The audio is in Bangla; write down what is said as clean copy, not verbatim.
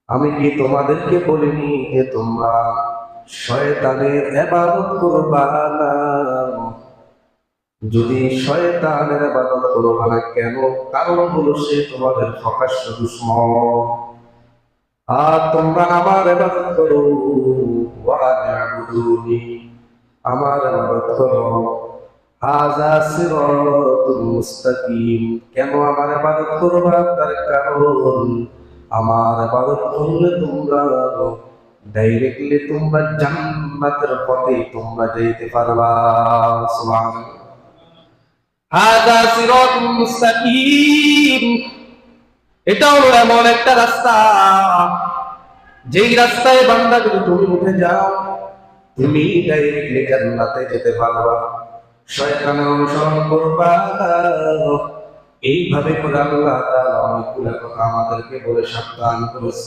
আমি কি তোমাদেরকে বলিনি যে তোমরা শয়তানের ইবাদত করবা না? যদি শয়তানের ইবাদত করবা না কেন? কারণ হলো সে তোমাদের প্রকাশ্য দুশমন। আর তোমরা আমার ইবাদত করো, ওয়া না'বুদুনি, আমার ইবাদত করো। হাযা সিরাতুল মুস্তাকিম। কেন আমার ইবাদত করবা? তার কারণ আমার ইবাদত করলে তোমরা ডাইরেক্টলি তোমরা জান্নাতের পথে তোমরা যেতে পারবা। সুবহানাল্লাহ। হাযা সিরাতুল মুস্তাকিম। এটা হলো এমন একটা রাস্তা, যেই রাস্তায় বান্দা যদি তুমি উঠে যাও, তুমি ডাইরেক্টলি জান্নাতে যেতে পারবা। শয়তানের অনুসরণ করবা না। এইভাবে করে আল্লাহ তাআলা অনেকগুলো কথা আমাদেরকে বলে সাবধান করেছে।